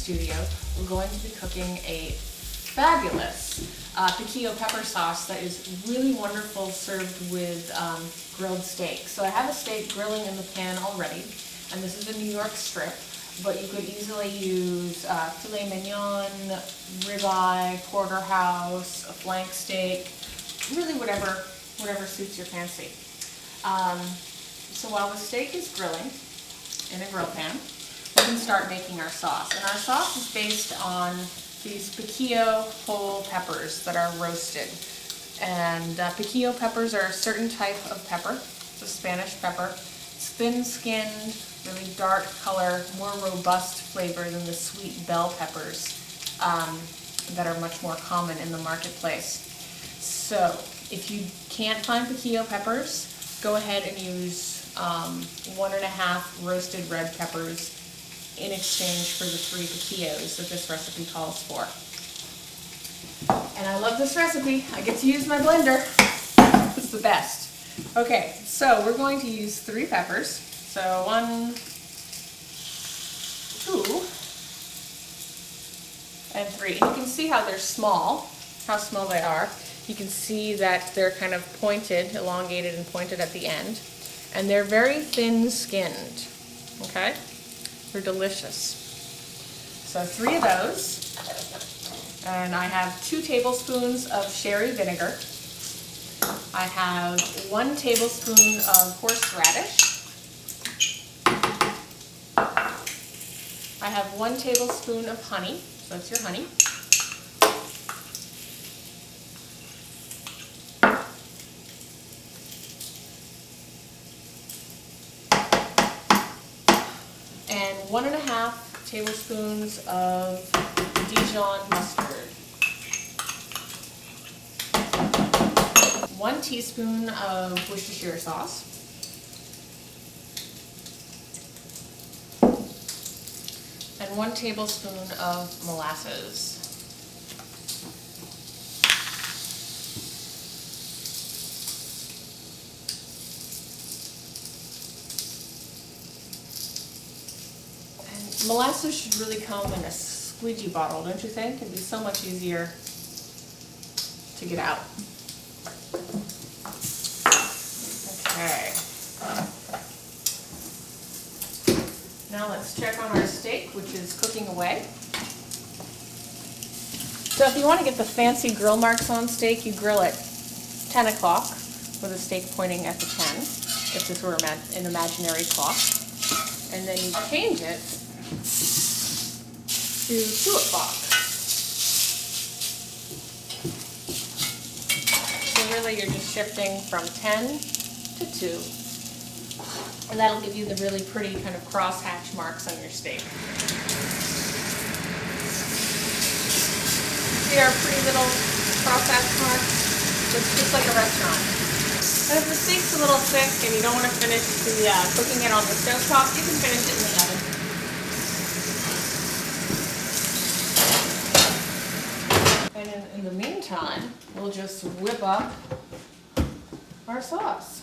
studio, we're going to be cooking a fabulous piquillo pepper sauce that is really wonderful served with grilled steak. So I have a steak grilling in the pan already, and this is a New York strip, but you could easily use filet mignon, ribeye, porterhouse, a flank steak, really whatever suits your fancy. So while the steak is grilling in a grill pan, we can start making our sauce. And our sauce is based on these piquillo whole peppers that are roasted. And piquillo peppers are a certain type of pepper. It's a Spanish pepper. It's thin-skinned, really dark color, more robust flavor than the sweet bell peppers that are much more common in the marketplace. So if you can't find piquillo peppers, go ahead and use 1.5 roasted red peppers in exchange for the 3 piquillos that this recipe calls for. And I love this recipe. I get to use my blender. It's the best. Okay, so we're going to use 3 peppers. So 1, 2, and 3. And you can see how they're small, how small they are. You can see that they're kind of pointed, elongated and pointed at the end. And they're very thin-skinned, okay? They're delicious. So 3 of those. And I have 2 tablespoons of sherry vinegar. I have 1 tablespoon of horseradish. I have 1 tablespoon of honey, so that's your honey. And 1.5 tablespoons of Dijon mustard. 1 teaspoon of Worcestershire sauce. And 1 tablespoon of molasses. Molasses should really come in a squeegee bottle, don't you think? It'd be so much easier to get out. Okay. Now let's check on our steak, which is cooking away. So if you want to get the fancy grill marks on steak, you grill at 10 o'clock with a steak pointing at the 10, if this were an imaginary clock. And then you change it to 2 o'clock. So really you're just shifting from 10 to 2. And that'll give you the really pretty kind of crosshatch marks on your steak. See our pretty little crosshatch marks? It's just like a restaurant. And if the steak's a little thick and you don't want to finish the cooking it on the stove top, you can finish it in the oven. And in the meantime, we'll just whip up our sauce.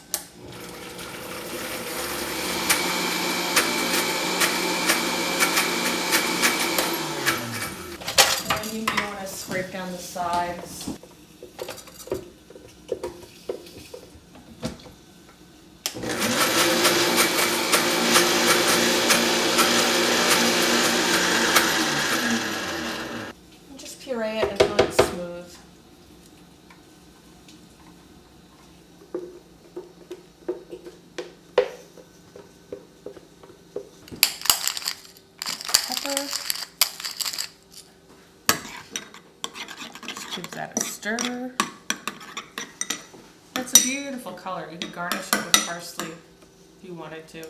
And you may want to scrape down the sides. Puree it until it's smooth. Pepper. Just give that a stir. That's a beautiful color. You could garnish it with parsley if you wanted to.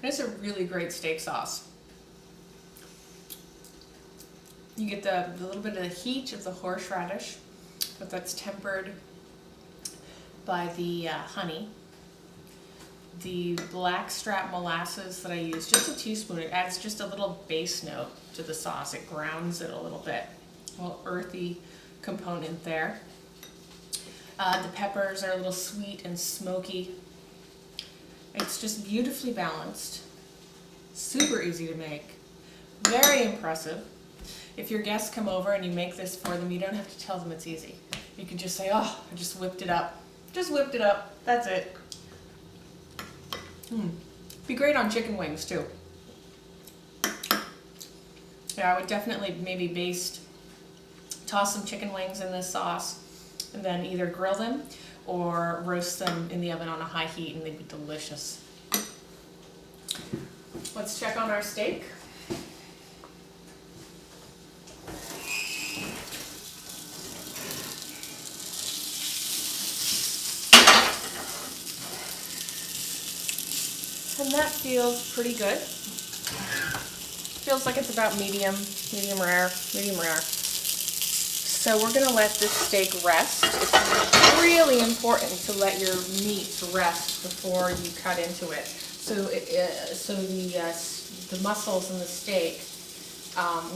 It's a really great steak sauce. You get the little bit of the heat of the horseradish, but that's tempered by the honey. The blackstrap molasses that I use, just a teaspoon, it adds just a little base note to the sauce. It grounds it a little bit. A little earthy component there. The peppers are a little sweet and smoky. It's just beautifully balanced, super easy to make, very impressive. If your guests come over and you make this for them, you don't have to tell them it's easy. You can just say, oh, I just whipped it up. Just whipped it up, that's it. Be great on chicken wings too. Yeah, I would definitely maybe toss some chicken wings in this sauce and then either grill them or roast them in the oven on a high heat, and they'd be delicious. Let's check on our steak. And that feels pretty good. Feels like it's about medium rare. So we're gonna let this steak rest. It's really important to let your meat rest before you cut into it. So the muscles in the steak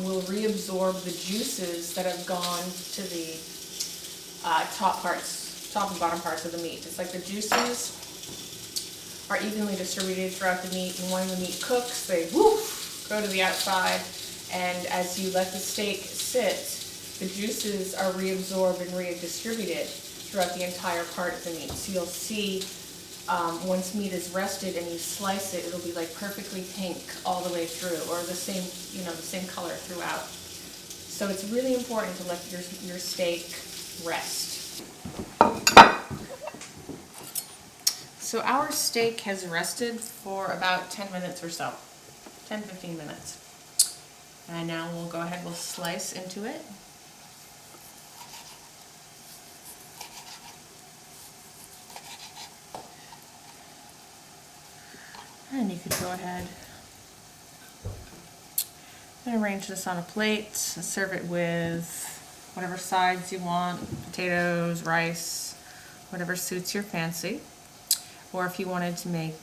will reabsorb the juices that have gone to the top and bottom parts of the meat. It's like the juices are evenly distributed throughout the meat, and when the meat cooks, they go to the outside, and as you let the steak sit, the juices are reabsorbed and redistributed throughout the entire part of the meat. So you'll see once meat is rested and you slice it, it'll be like perfectly pink all the way through, or the same color throughout. So it's really important to let your steak rest. So our steak has rested for about 10 minutes or so, 10-15 minutes. And now we'll go ahead, we'll slice into it. And you could go ahead and arrange this on a plate, serve it with whatever sides you want, potatoes, rice, whatever suits your fancy. Or if you wanted to make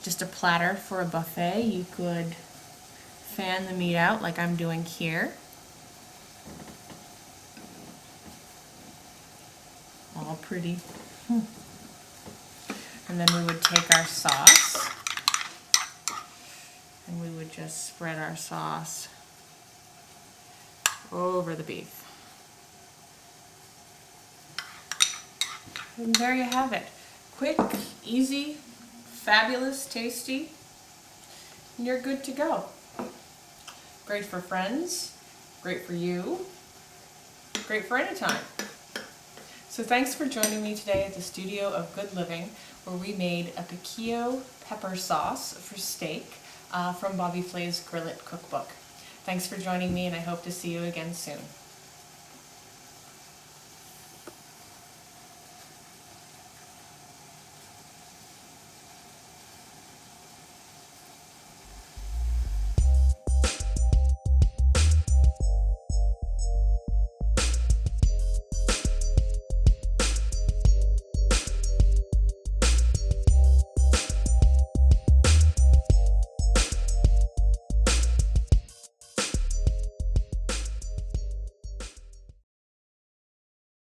just a platter for a buffet, you could fan the meat out like I'm doing here. All pretty. And then we would take our sauce and we would just spread our sauce over the beef. And there you have it. Quick, easy, fabulous, tasty, and you're good to go. Great for friends, great for you, great for any time. So thanks for joining me today at the studio of Good Living, where we made a Piquillo pepper sauce for steak from Bobby Flay's Grill It cookbook. Thanks for joining me, and I hope to see you again soon.